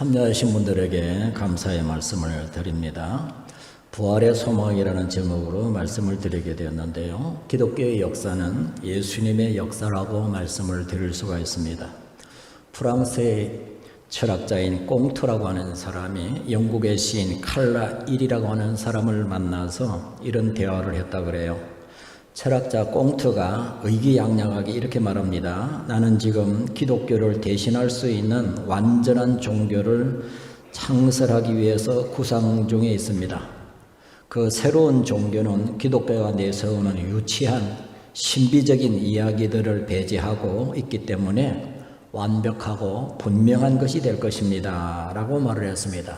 참여하신 분들에게 감사의 말씀을 드립니다. 부활의 소망이라는 제목으로 말씀을 드리게 되었는데요. 기독교의 역사는 예수님의 역사라고 말씀을 드릴 수가 있습니다. 프랑스의 철학자인 꽁트라고 하는 사람이 영국의 시인 칼라 일이라고 하는 사람을 만나서 이런 대화를 했다 그래요. 철학자 꽁트가 의기양양하게 이렇게 말합니다. 나는 지금 기독교를 대신할 수 있는 완전한 종교를 창설하기 위해서 구상 중에 있습니다. 그 새로운 종교는 기독교가 내세우는 유치한 신비적인 이야기들을 배제하고 있기 때문에 완벽하고 분명한 것이 될 것입니다. 라고 말을 했습니다.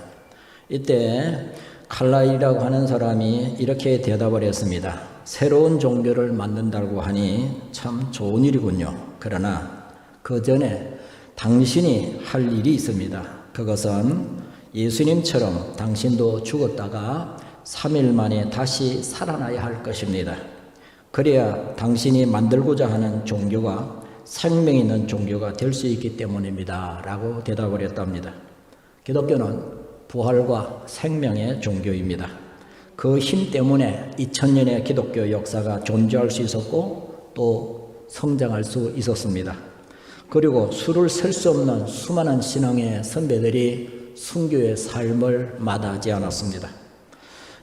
이때 칼라일이라고 하는 사람이 이렇게 대답을 했습니다. 새로운 종교를 만든다고 하니 참 좋은 일이군요. 그러나 그 전에 당신이 할 일이 있습니다. 그것은 예수님처럼 당신도 죽었다가 3일 만에 다시 살아나야 할 것입니다. 그래야 당신이 만들고자 하는 종교가 생명 있는 종교가 될 수 있기 때문입니다. 라고 대답을 했답니다. 기독교는 부활과 생명의 종교입니다. 그 힘 때문에 2000년의 기독교 역사가 존재할 수 있었고 또 성장할 수 있었습니다. 그리고 수를 셀 수 없는 수많은 신앙의 선배들이 순교의 삶을 마다하지 않았습니다.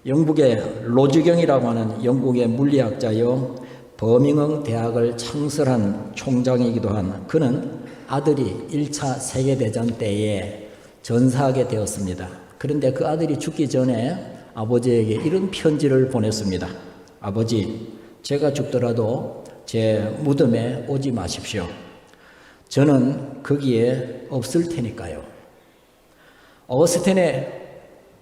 영국의 로즈경이라고 하는 영국의 물리학자요 버밍엄 대학을 창설한 총장이기도 한 그는 아들이 1차 세계대전 때에 전사하게 되었습니다. 그런데 그 아들이 죽기 전에 아버지에게 이런 편지를 보냈습니다. 아버지, 제가 죽더라도 제 무덤에 오지 마십시오. 저는 거기에 없을 테니까요. 어거스틴의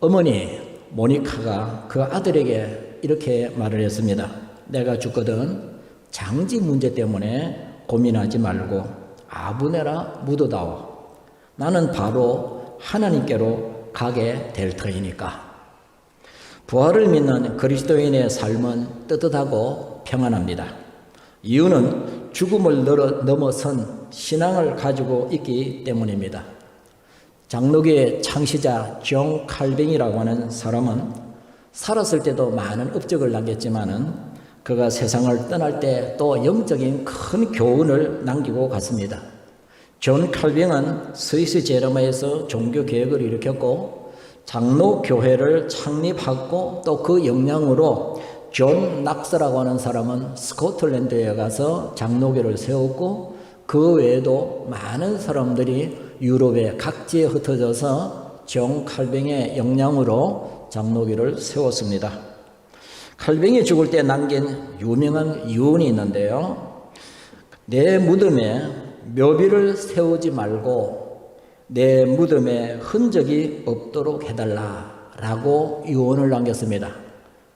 어머니 모니카가 그 아들에게 이렇게 말을 했습니다. 내가 죽거든 장지 문제 때문에 고민하지 말고 아부네라 묻어다오. 나는 바로 하나님께로 가게 될 터이니까. 부활을 믿는 그리스도인의 삶은 뜨뜻하고 평안합니다. 이유는 죽음을 넘어선 신앙을 가지고 있기 때문입니다. 장로교의 창시자 존 칼빈이라고 하는 사람은 살았을 때도 많은 업적을 남겼지만은 그가 세상을 떠날 때 또 영적인 큰 교훈을 남기고 갔습니다. 존 칼빈은 스위스 제르마에서 종교 개혁을 일으켰고 장로교회를 창립하고 또 그 영향으로 존 낙스라고 하는 사람은 스코틀랜드에 가서 장로교를 세웠고 그 외에도 많은 사람들이 유럽의 각지에 흩어져서 존 칼빈의 영향으로 장로교를 세웠습니다. 칼빈이 죽을 때 남긴 유명한 유언이 있는데요. 내 무덤에 묘비를 세우지 말고 내 무덤에 흔적이 없도록 해달라라고 유언을 남겼습니다.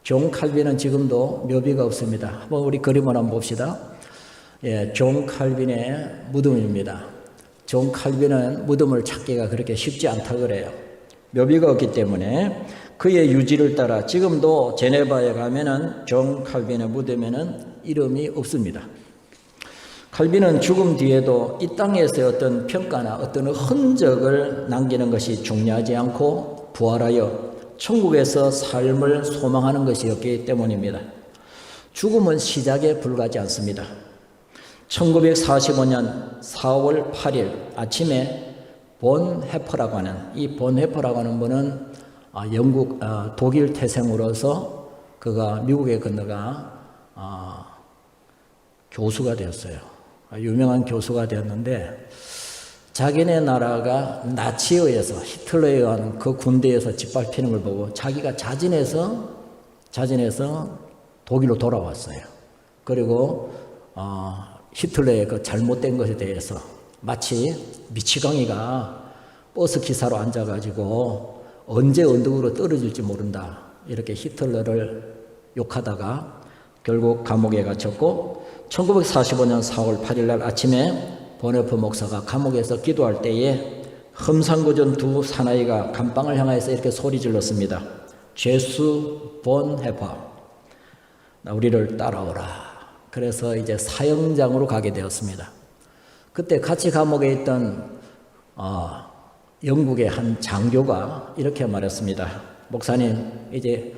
존 칼빈은 지금도 묘비가 없습니다. 한번 우리 그림을 한번 봅시다. 예, 존 칼빈의 무덤입니다. 존 칼빈은 무덤을 찾기가 그렇게 쉽지 않다 그래요. 묘비가 없기 때문에 그의 유지를 따라 지금도 제네바에 가면은 존 칼빈의 무덤에는 이름이 없습니다. 칼빈은 죽음 뒤에도 이 땅에서의 어떤 평가나 어떤 흔적을 남기는 것이 중요하지 않고 부활하여 천국에서 삶을 소망하는 것이었기 때문입니다. 죽음은 시작에 불과하지 않습니다. 1945년 4월 8일 아침에 본 헤퍼라고 하는 이 본 헤퍼라고 하는 분은 영국 독일 태생으로서 그가 미국에 건너가 교수가 되었어요. 유명한 교수가 되었는데 자기네 나라가 나치에 의해서 히틀러에 의한 그 군대에서 짓밟히는 걸 보고 자기가 자진해서 독일로 돌아왔어요. 그리고 히틀러의 그 잘못된 것에 대해서 마치 미치광이가 버스 기사로 앉아가지고 언제 언덕으로 떨어질지 모른다 이렇게 히틀러를 욕하다가 결국 감옥에 갇혔고 1945년 4월 8일 날 아침에 보네프 목사가 감옥에서 기도할 때에 험상궂은 두 사나이가 감방을 향해서 이렇게 소리 질렀습니다. 죄수 본 헤퍼, 우리를 따라오라. 그래서 이제 사형장으로 가게 되었습니다. 그때 같이 감옥에 있던 영국의 한 장교가 이렇게 말했습니다. 목사님, 이제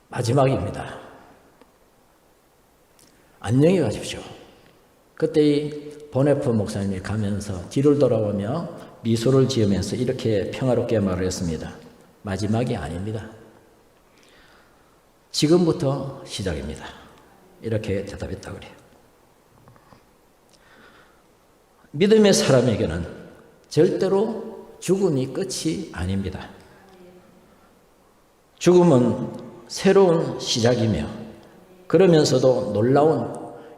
마지막입니다. 안녕히 가십시오. 그때 이 보네프 목사님이 가면서 뒤를 돌아보며 미소를 지으면서 이렇게 평화롭게 말을 했습니다. 마지막이 아닙니다. 지금부터 시작입니다. 이렇게 대답했다고 그래요. 믿음의 사람에게는 절대로 죽음이 끝이 아닙니다. 죽음은 새로운 시작이며 그러면서도 놀라운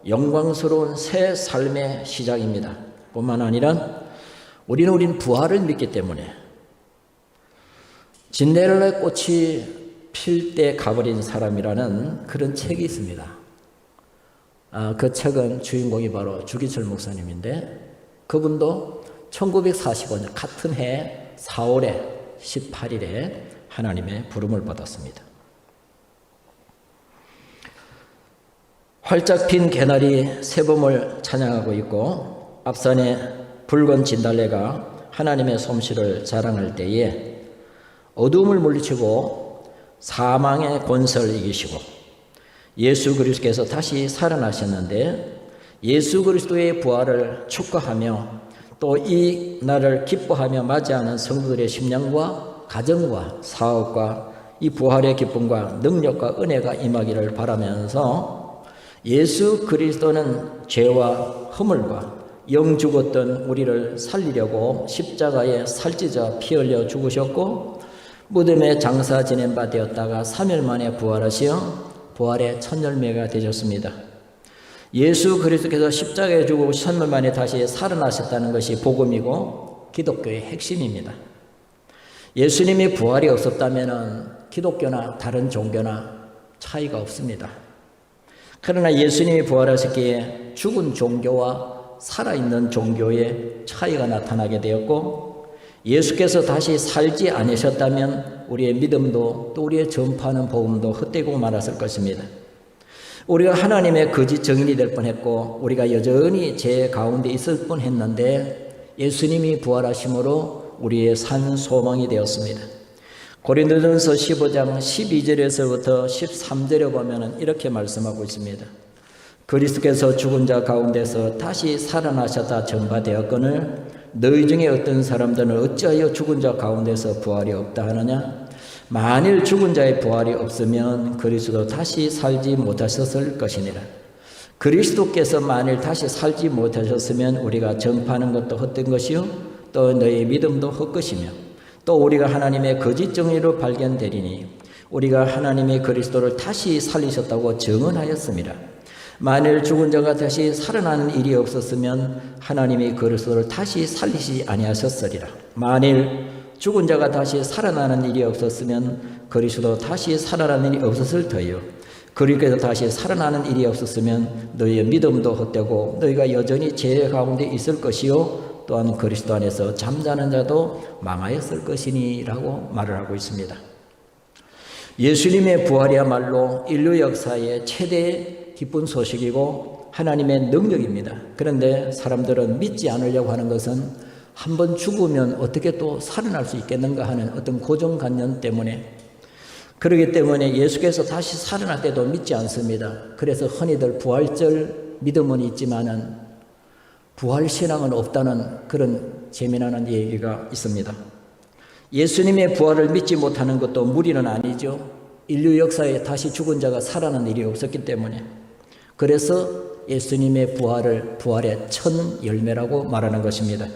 영광스러운 새 삶의 시작입니다. 뿐만 아니라 우리는 부활을 믿기 때문에 진네렐라의 꽃이 필 때 가버린 사람이라는 그런 책이 있습니다. 그 책은 주인공이 바로 주기철 목사님인데 그분도 1945년 같은 해 4월에 18일에 하나님의 부름을 받았습니다. 활짝 핀 개나리 새봄을 찬양하고 있고 앞산에 붉은 진달래가 하나님의 솜씨를 자랑할 때에 어둠을 물리치고 사망의 권세를 이기시고 예수 그리스도께서 다시 살아나셨는데 예수 그리스도의 부활을 축하하며 또 이 날을 기뻐하며 맞이하는 성도들의 심령과 가정과 사업과 이 부활의 기쁨과 능력과 은혜가 임하기를 바라면서 예수 그리스도는 죄와 허물과 영 죽었던 우리를 살리려고 십자가에 살찌자 피 흘려 죽으셨고 무덤에 장사 지낸 바 되었다가 3일 만에 부활하시어 부활의 첫 열매가 되셨습니다. 예수 그리스도께서 십자가에 죽고 3일 만에 다시 살아나셨다는 것이 복음이고 기독교의 핵심입니다. 예수님이 부활이 없었다면 기독교나 다른 종교나 차이가 없습니다. 그러나 예수님이 부활하셨기에 죽은 종교와 살아있는 종교의 차이가 나타나게 되었고 예수께서 다시 살지 않으셨다면 우리의 믿음도 또 우리의 전파하는 복음도 헛되고 말았을 것입니다. 우리가 하나님의 거짓 증인이 될 뻔했고 우리가 여전히 죄 가운데 있을 뻔했는데 예수님이 부활하심으로 우리의 산 소망이 되었습니다. 고린도전서 15장 12절에서부터 13절에 보면 이렇게 말씀하고 있습니다. 그리스도께서 죽은 자 가운데서 다시 살아나셨다 전파되었거늘 너희 중에 어떤 사람들은 어찌하여 죽은 자 가운데서 부활이 없다 하느냐? 만일 죽은 자의 부활이 없으면 그리스도 다시 살지 못하셨을 것이니라. 그리스도께서 만일 다시 살지 못하셨으면 우리가 전파하는 것도 헛된 것이요 또 너희 믿음도 헛것이며 또 우리가 하나님의 거짓 정의로 발견되리니 우리가 하나님의 그리스도를 다시 살리셨다고 증언하였습니다. 만일 죽은 자가 다시 살아나는 일이 없었으면 하나님이 그리스도를 다시 살리시 아니하셨으리라. 만일 죽은 자가 다시 살아나는 일이 없었으면 그리스도 다시 살아나는 일이 없었을 터이요 그리스도께서 다시 살아나는 일이 없었으면 너희의 믿음도 헛되고 너희가 여전히 죄 가운데 있을 것이요 또한 그리스도 안에서 잠자는 자도 망하였을 것이니 라고 말을 하고 있습니다. 예수님의 부활이야말로 인류 역사의 최대 기쁜 소식이고 하나님의 능력입니다. 그런데 사람들은 믿지 않으려고 하는 것은 한번 죽으면 어떻게 또 살아날 수 있겠는가 하는 어떤 고정관념 때문에 그렇기 때문에 예수께서 다시 살아날 때도 믿지 않습니다. 그래서 흔히들 부활절 믿음은 있지만은 부활신앙은 없다는 그런 재미나는 얘기가 있습니다. 예수님의 부활을 믿지 못하는 것도 무리는 아니죠. 인류 역사에 다시 죽은 자가 살아나는 일이 없었기 때문에 그래서 예수님의 부활의 첫 열매라고 말하는 것입니다.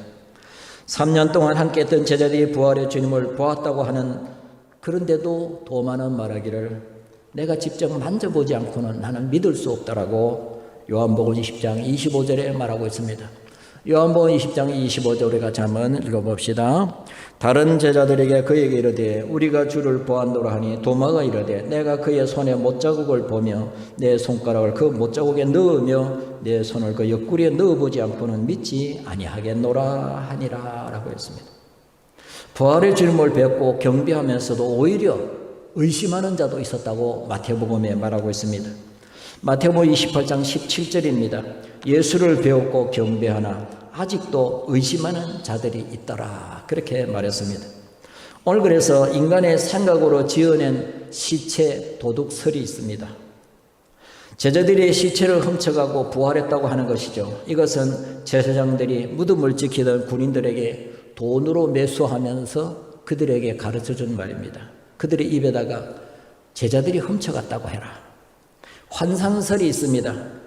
3년 동안 함께 했던 제자들이 부활의 주님을 보았다고 하는 그런데도 도마는 말하기를 내가 직접 만져보지 않고는 나는 믿을 수 없다라고 요한복음 20장 25절에 말하고 있습니다. 요한복음 20장 25절 우리가 같이 한번 읽어봅시다. 다른 제자들에게 그에게 이르되 우리가 주를 보았노라 하니 도마가 이르되 내가 그의 손에 못자국을 보며 내 손가락을 그 못자국에 넣으며 내 손을 그 옆구리에 넣어보지 않고는 믿지 아니하겠노라 하니라 라고 했습니다. 부활의 주님을 뵙고 경배하면서도 오히려 의심하는 자도 있었다고 마태복음에 말하고 있습니다. 마태복음 28장 17절입니다. 예수를 배웠고 경배하나 아직도 의심하는 자들이 있더라. 그렇게 말했습니다. 오늘 그래서 인간의 생각으로 지어낸 시체 도둑설이 있습니다. 제자들이 시체를 훔쳐가고 부활했다고 하는 것이죠. 이것은 제사장들이 무덤을 지키던 군인들에게 돈으로 매수하면서 그들에게 가르쳐준 말입니다. 그들의 입에다가 제자들이 훔쳐갔다고 해라. 환상설이 있습니다.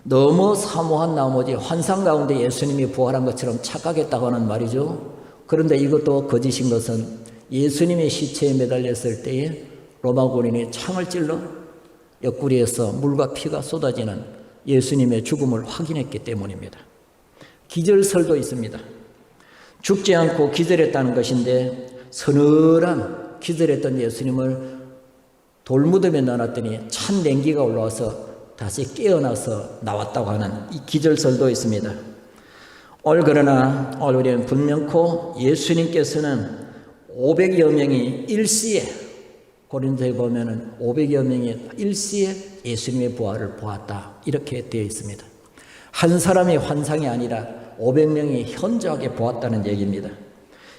너무 사모한 나머지 환상 가운데 예수님이 부활한 것처럼 착각했다고 하는 말이죠. 그런데 이것도 거짓인 것은 예수님의 시체에 매달렸을 때에 로마 군인이 창을 찔러 옆구리에서 물과 피가 쏟아지는 예수님의 죽음을 확인했기 때문입니다. 기절설도 있습니다. 죽지 않고 기절했다는 것인데 서늘한 기절했던 예수님을 돌무덤에 넣어놨더니 찬 냉기가 올라와서 다시 깨어나서 나왔다고 하는 이 기절설도 있습니다. 그러나 우리는 분명코 예수님께서는 500여 명이 일시에, 고린도에 보면은 500여 명이 일시에 예수님의 부활을 보았다, 이렇게 되어 있습니다. 한 사람의 환상이 아니라 500명이 현저하게 보았다는 얘기입니다.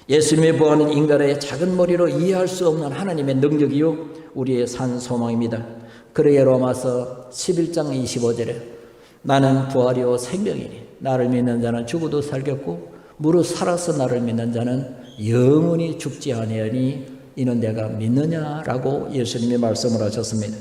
예수님의 부활은 인간의 작은 머리로 이해할 수 없는 하나님의 능력이요 우리의 산 소망입니다. 그러기에 로마서 11장 25절에 나는 부활이요 생명이니 나를 믿는 자는 죽어도 살겠고 무릇 살아서 나를 믿는 자는 영원히 죽지 아니하니 이는 내가 믿느냐라고 예수님이 말씀을 하셨습니다.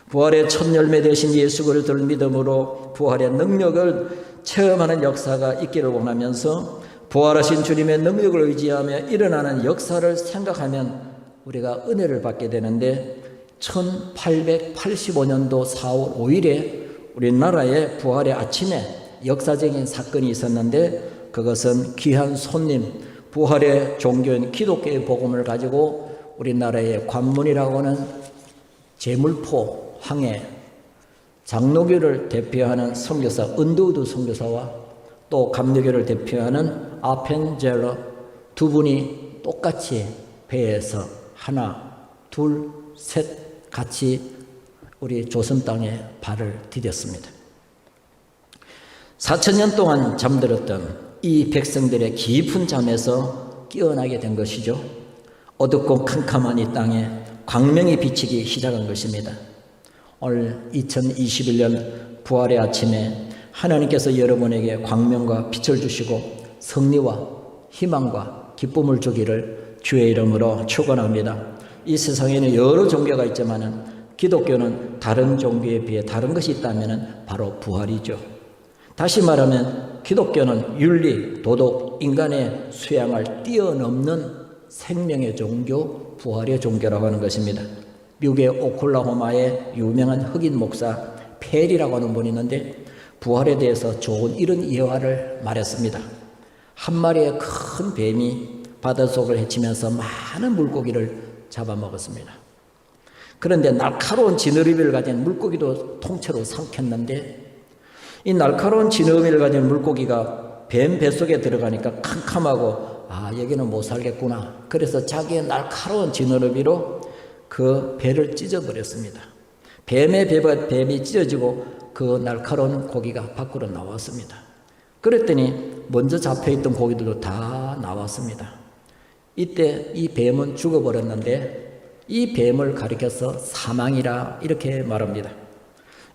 부활의 첫 열매 되신 예수 그리스도를 믿음으로 부활의 능력을 체험하는 역사가 있기를 원하면서 부활하신 주님의 능력을 의지하며 일어나는 역사를 생각하면 우리가 은혜를 받게 되는데 1885년도 4월 5일에 우리나라의 부활의 아침에 역사적인 사건이 있었는데 그것은 귀한 손님, 부활의 종교인 기독교의 복음을 가지고 우리나라의 관문이라고 하는 제물포 항해 장로교를 대표하는 선교사 은두우드 선교사와 또 감리교를 대표하는 아펜젤러 두 분이 똑같이 배에서 하나, 둘, 셋 같이 우리 조선 땅에 발을 디뎠습니다. 4,000년 동안 잠들었던 이 백성들의 깊은 잠에서 깨어나게 된 것이죠. 어둡고 캄캄한 이 땅에 광명이 비치기 시작한 것입니다. 오늘 2021년 부활의 아침에 하나님께서 여러분에게 광명과 빛을 주시고 승리와 희망과 기쁨을 주기를 주의 이름으로 축원합니다. 이 세상에는 여러 종교가 있지만 기독교는 다른 종교에 비해 다른 것이 있다면 바로 부활이죠. 다시 말하면 기독교는 윤리, 도덕, 인간의 수양을 뛰어넘는 생명의 종교, 부활의 종교라고 하는 것입니다. 미국의 오클라호마의 유명한 흑인 목사 펠이라고 하는 분이 있는데 부활에 대해서 좋은 이런 예화를 말했습니다. 한 마리의 큰 뱀이 바닷속을 헤치면서 많은 물고기를 잡아먹었습니다. 그런데 날카로운 지느러미를 가진 물고기도 통째로 삼켰는데 이 날카로운 지느러미를 가진 물고기가 뱀 뱃속에 들어가니까 캄캄하고 여기는 못 살겠구나. 그래서 자기의 날카로운 지느러미로 그 배를 찢어버렸습니다. 뱀이 찢어지고 그 날카로운 고기가 밖으로 나왔습니다. 그랬더니 먼저 잡혀있던 고기들도 다 나왔습니다. 이때 이 뱀은 죽어버렸는데 이 뱀을 가리켜서 사망이라 이렇게 말합니다.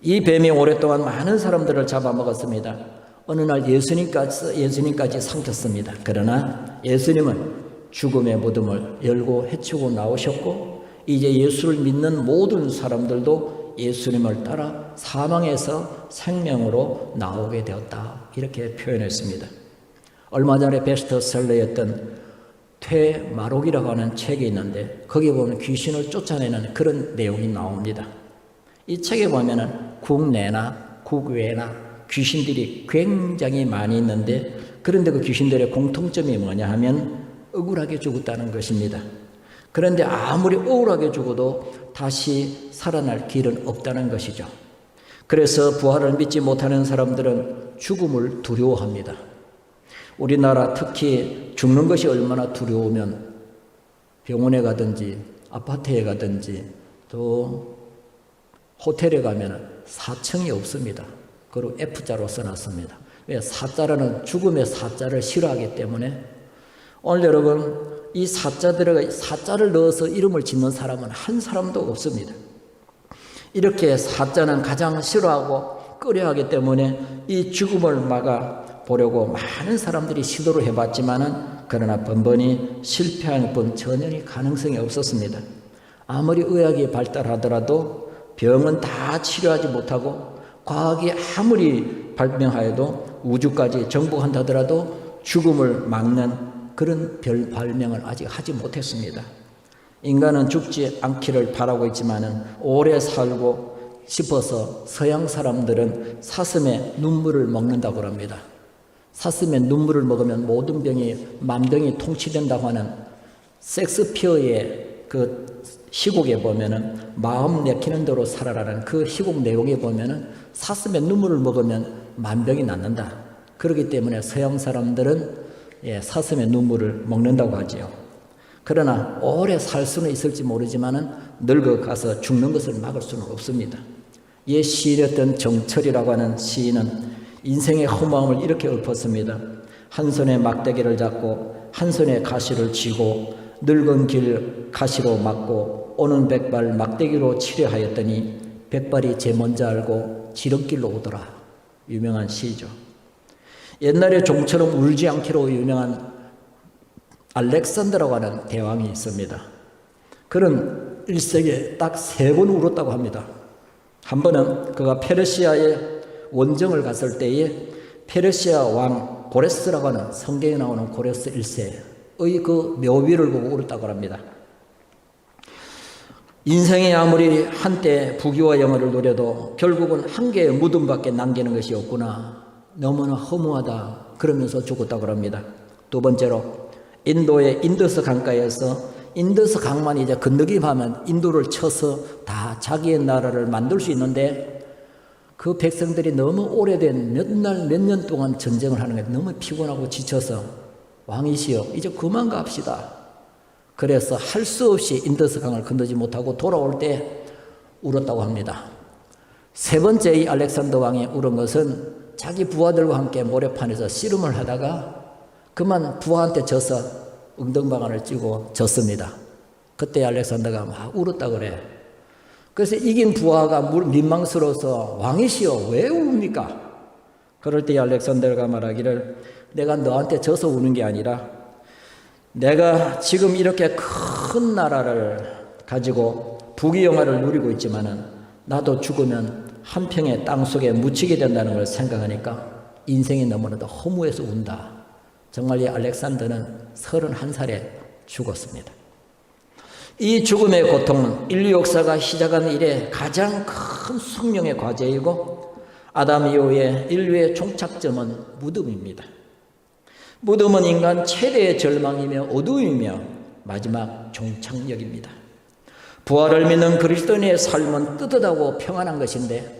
이 뱀이 오랫동안 많은 사람들을 잡아먹었습니다. 어느 날 예수님까지 삼켰습니다. 그러나 예수님은 죽음의 무덤을 열고 헤치고 나오셨고 이제 예수를 믿는 모든 사람들도 예수님을 따라 사망에서 생명으로 나오게 되었다. 이렇게 표현했습니다. 얼마 전에 베스트셀러였던 퇴마록이라고 하는 책이 있는데 거기에 보면 귀신을 쫓아내는 그런 내용이 나옵니다. 이 책에 보면은 국내나 국외나 귀신들이 굉장히 많이 있는데 그런데 그 귀신들의 공통점이 뭐냐 하면 억울하게 죽었다는 것입니다. 그런데 아무리 억울하게 죽어도 다시 살아날 길은 없다는 것이죠. 그래서 부활을 믿지 못하는 사람들은 죽음을 두려워합니다. 우리나라 특히 죽는 것이 얼마나 두려우면 병원에 가든지 아파트에 가든지 또 호텔에 가면 4층이 없습니다. 그리고 F자로 써놨습니다. 왜? 사자라는 죽음의 사자를 싫어하기 때문에. 오늘 여러분, 이 사자를 넣어서 이름을 짓는 사람은 한 사람도 없습니다. 이렇게 사자는 가장 싫어하고 꺼려하기 때문에 이 죽음을 막아 보려고 많은 사람들이 시도를 해봤지만은 그러나 번번이 실패할 뿐 전혀 가능성이 없었습니다. 아무리 의학이 발달하더라도 병은 다 치료하지 못하고 과학이 아무리 발명하여도 우주까지 정복한다더라도 죽음을 막는 그런 별 발명을 아직 하지 못했습니다. 인간은 죽지 않기를 바라고 있지만은 오래 살고 싶어서 서양 사람들은 사슴의 눈물을 먹는다고 합니다. 사슴의 눈물을 먹으면 모든 병이 만병이 통치된다고 하는 섹스피어의 그 희곡에 보면은 마음 내키는 대로 살아라는 그 희곡 내용에 보면은 사슴의 눈물을 먹으면 만병이 낫는다. 그렇기 때문에 서양 사람들은 사슴의 눈물을 먹는다고 하지요. 그러나 오래 살 수는 있을지 모르지만은 늙어가서 죽는 것을 막을 수는 없습니다. 옛 시인이었던 정철이라고 하는 시인은 인생의 허무함을 이렇게 읊었습니다. 한 손에 막대기를 잡고 한 손에 가시를 쥐고 늙은 길 가시로 막고 오는 백발 막대기로 치려하였더니 백발이 제 먼저 알고 지름길로 오더라. 유명한 시죠. 옛날에 종처럼 울지 않기로 유명한 알렉산더라고 하는 대왕이 있습니다. 그는 일생에 딱 3번 울었다고 합니다. 한 번은 그가 페르시아의 원정을 갔을 때에 페르시아 왕 고레스라고 하는 성경에 나오는 고레스 1세의 그 묘비를 보고 울었다고 합니다. 인생이 아무리 한때 부귀와 영화를 누려도 결국은 한 개의 무덤밖에 남기는 것이 없구나. 너무나 허무하다. 그러면서 죽었다고 합니다. 두 번째로 인도의 인더스 강가에서 인더스 강만 이제 건너기만 인도를 쳐서 다 자기의 나라를 만들 수 있는데 그 백성들이 너무 오래된 몇 년 동안 전쟁을 하는 게 너무 피곤하고 지쳐서 왕이시여 이제 그만 갑시다. 그래서 할 수 없이 인더스 강을 건너지 못하고 돌아올 때 울었다고 합니다. 세 번째 이 알렉산더 왕이 울은 것은 자기 부하들과 함께 모래판에서 씨름을 하다가 그만 부하한테 져서 엉덩방아를 찌고 졌습니다. 그때 알렉산더가 막 울었다 그래. 그래서 이긴 부하가 민망스러워서 왕이시여 왜 웁니까? 그럴 때 알렉산더가 말하기를 내가 너한테 져서 우는 게 아니라 내가 지금 이렇게 큰 나라를 가지고 부귀영화를 누리고 있지만은 나도 죽으면 한 평의 땅 속에 묻히게 된다는 걸 생각하니까 인생이 너무나도 허무해서 운다. 정말 이 알렉산더는 31살에 죽었습니다. 이 죽음의 고통은 인류 역사가 시작한 이래 가장 큰 숙명의 과제이고 아담 이후에 인류의 종착점은 무덤입니다. 무덤은 인간 최대의 절망이며 어두움이며 마지막 종착역입니다. 부활을 믿는 그리스도인의 삶은 뜨뜻하고 평안한 것인데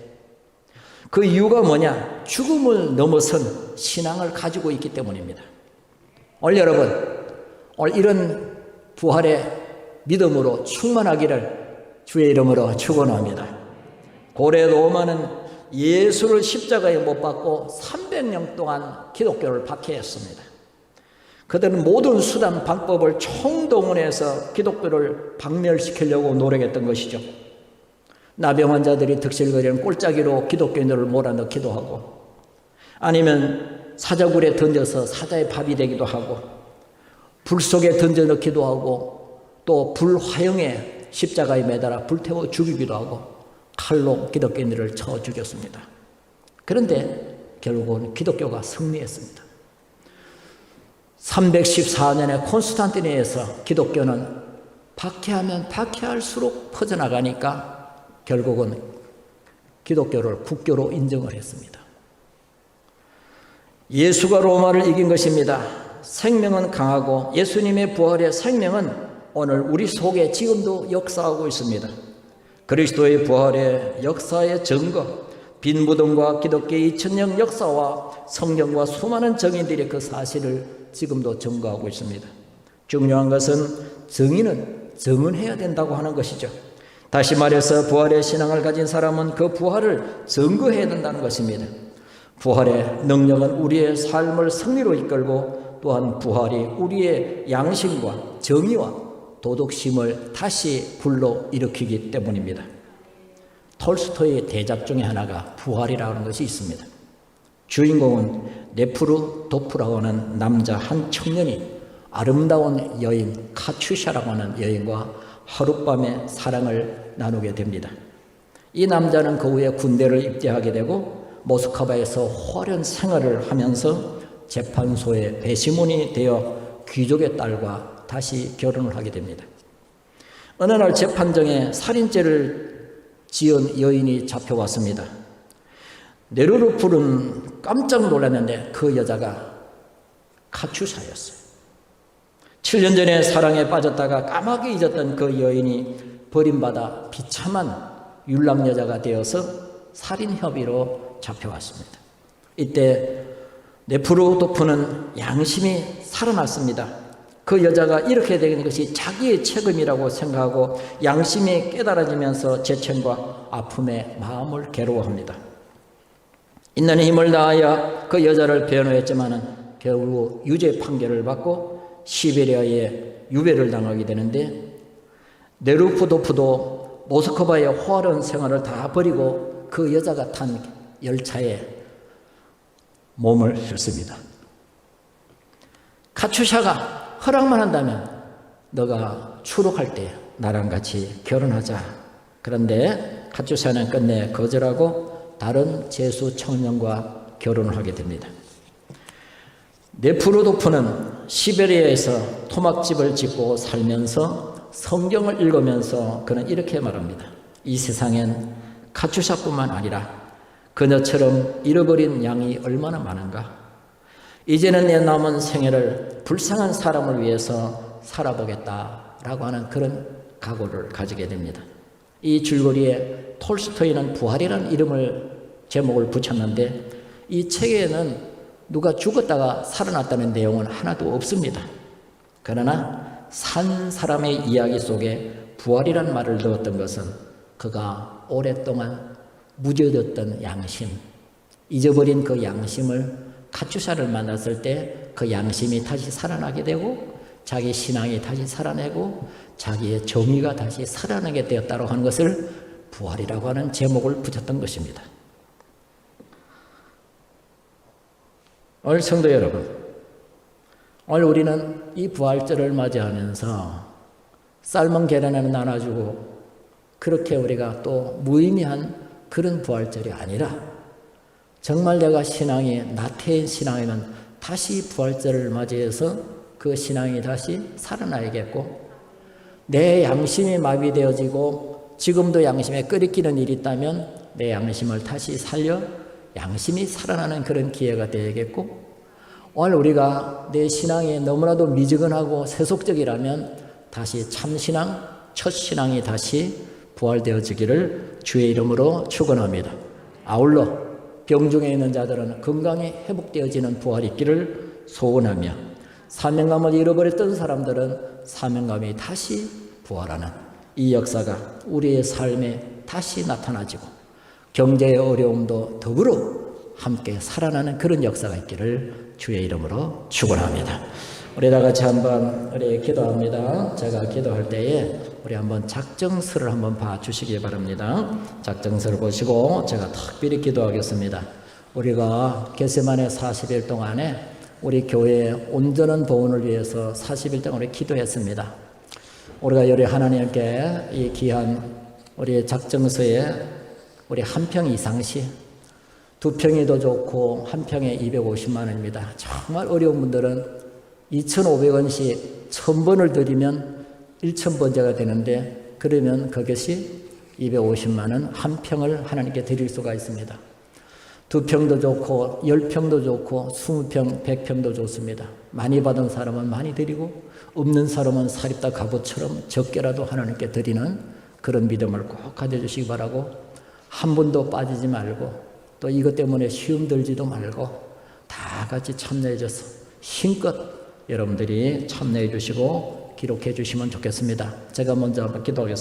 그 이유가 뭐냐? 죽음을 넘어선 신앙을 가지고 있기 때문입니다. 오늘 여러분, 오늘 이런 부활의 믿음으로 충만하기를 주의 이름으로 축원합니다. 고대 로마는 예수를 십자가에 못 박고 300년 동안 기독교를 박해했습니다. 그들은 모든 수단 방법을 총동원해서 기독교를 박멸시키려고 노력했던 것이죠. 나병 환자들이 득실거리는 꼴짜기로 기독교인들을 몰아넣기도 하고 아니면 사자굴에 던져서 사자의 밥이 되기도 하고 불 속에 던져 넣기도 하고 또 불화형에 십자가에 매달아 불태워 죽이기도 하고 칼로 기독교인들을 쳐 죽였습니다. 그런데 결국은 기독교가 승리했습니다. 314년에 콘스탄티니에서 기독교는 박해하면 박해할수록 퍼져나가니까 결국은 기독교를 국교로 인정을 했습니다. 예수가 로마를 이긴 것입니다. 생명은 강하고 예수님의 부활의 생명은 오늘 우리 속에 지금도 역사하고 있습니다. 그리스도의 부활의 역사의 증거, 빈 무덤과 기독교의 2000년 역사와 성경과 수많은 증인들이 그 사실을 지금도 증거하고 있습니다. 중요한 것은 증인은 증언해야 된다고 하는 것이죠. 다시 말해서 부활의 신앙을 가진 사람은 그 부활을 증거해야 된다는 것입니다. 부활의 능력은 우리의 삶을 승리로 이끌고 또한 부활이 우리의 양심과 정의와 도덕심을 다시 불러일으키기 때문입니다. 톨스토이의 대작 중에 하나가 부활이라는 것이 있습니다. 주인공은 네프루도프라고 하는 남자 한 청년이 아름다운 여인 카츄샤라고 하는 여인과 하룻밤의 사랑을 나누게 됩니다. 이 남자는 그 후에 군대를 입대하게 되고 모스크바에서 화려한 생활을 하면서 재판소의 배심원이 되어 귀족의 딸과 다시 결혼을 하게 됩니다. 어느 날 재판정에 살인죄를 지은 여인이 잡혀왔습니다. 네르루풀은 깜짝 놀랐는데 그 여자가 카츄샤였어요. 7년 전에 사랑에 빠졌다가 까마귀 잊었던 그 여인이 버림받아 비참한 율랑 여자가 되어서 살인 혐의로 잡혀왔습니다. 이때 네프루도프는 양심이 살아났습니다. 그 여자가 이렇게 된 것이 자기의 책임이라고 생각하고 양심이 깨달아지면서 재청과 아픔에 마음을 괴로워합니다. 있는 힘을 다하여 그 여자를 변호했지만은 결국 유죄 판결을 받고 시베리아에 유배를 당하게 되는데 네르푸도프도 모스크바의 화려한 생활을 다 버리고 그 여자가 탄 열차에 몸을 싣습니다. 카츄샤가 허락만 한다면 너가 추록할 때 나랑 같이 결혼하자. 그런데 카츄샤는 끝내 거절하고 다른 제수 청년과 결혼을 하게 됩니다. 네프루도프는 시베리아에서 토막집을 짓고 살면서 성경을 읽으면서 그는 이렇게 말합니다. 이 세상엔 카츄샤뿐만 아니라 그녀처럼 잃어버린 양이 얼마나 많은가. 이제는 내 남은 생애를 불쌍한 사람을 위해서 살아보겠다라고 하는 그런 각오를 가지게 됩니다. 이 줄거리에 톨스토이는 부활이라는 제목을 붙였는데 이 책에는 누가 죽었다가 살아났다는 내용은 하나도 없습니다. 그러나 산 사람의 이야기 속에 부활이라는 말을 넣었던 것은 그가 오랫동안 무뎌졌던 양심, 잊어버린 그 양심을 카츄샤를 만났을 때 그 양심이 다시 살아나게 되고 자기 신앙이 다시 살아내고 자기의 정의가 다시 살아나게 되었다고 하는 것을 부활이라고 하는 제목을 붙였던 것입니다. 오늘 성도 여러분, 오늘 우리는 이 부활절을 맞이하면서 삶은 계란을 나눠주고 그렇게 우리가 또 무의미한 그런 부활절이 아니라 정말 내가 신앙이 나태한 신앙이면 다시 부활절을 맞이해서 그 신앙이 다시 살아나야겠고 내 양심이 마비되어지고 지금도 양심에 끓이끼는 일이 있다면 내 양심을 다시 살려 양심이 살아나는 그런 기회가 되야겠고 오늘 우리가 내 신앙이 너무나도 미지근하고 세속적이라면 다시 참신앙, 첫 신앙이 다시 부활되어지기를 주의 이름으로 축원합니다. 아울러 병중에 있는 자들은 건강이 회복되어지는 부활이 있기를 소원하며 사명감을 잃어버렸던 사람들은 사명감이 다시 부활하는 이 역사가 우리의 삶에 다시 나타나지고 경제의 어려움도 더불어 함께 살아나는 그런 역사가 있기를 주의 이름으로 축원합니다. 우리 다 같이 한번 우리 기도합니다. 제가 기도할 때에 우리 한번 작정서를 한번 봐주시기 바랍니다. 작정서를 보시고 제가 특별히 기도하겠습니다. 우리가 겟세마네 40일 동안에 우리 교회의 온전한 보훈을 위해서 40일 동안 우리 기도했습니다. 우리가 여리 하나님께 이 귀한 우리 작정서에 우리 한 평 이상씩 2평이 더 좋고 한 평에 250만 원입니다. 정말 어려운 분들은 2,500원씩 1,000번을 드리면 1,000번째가 되는데 그러면 그것이 250만 원 한 평을 하나님께 드릴 수가 있습니다. 2평도 좋고 10평도 좋고 20평, 100평도 좋습니다. 많이 받은 사람은 많이 드리고 없는 사람은 사립다 갑옷처럼 적게라도 하나님께 드리는 그런 믿음을 꼭 가져주시기 바라고 한 분도 빠지지 말고 또 이것 때문에 시험 들지도 말고 다 같이 참여해 줘서 힘껏 여러분들이 참여해 주시고 기록해 주시면 좋겠습니다. 제가 먼저 한번 기도하겠습니다.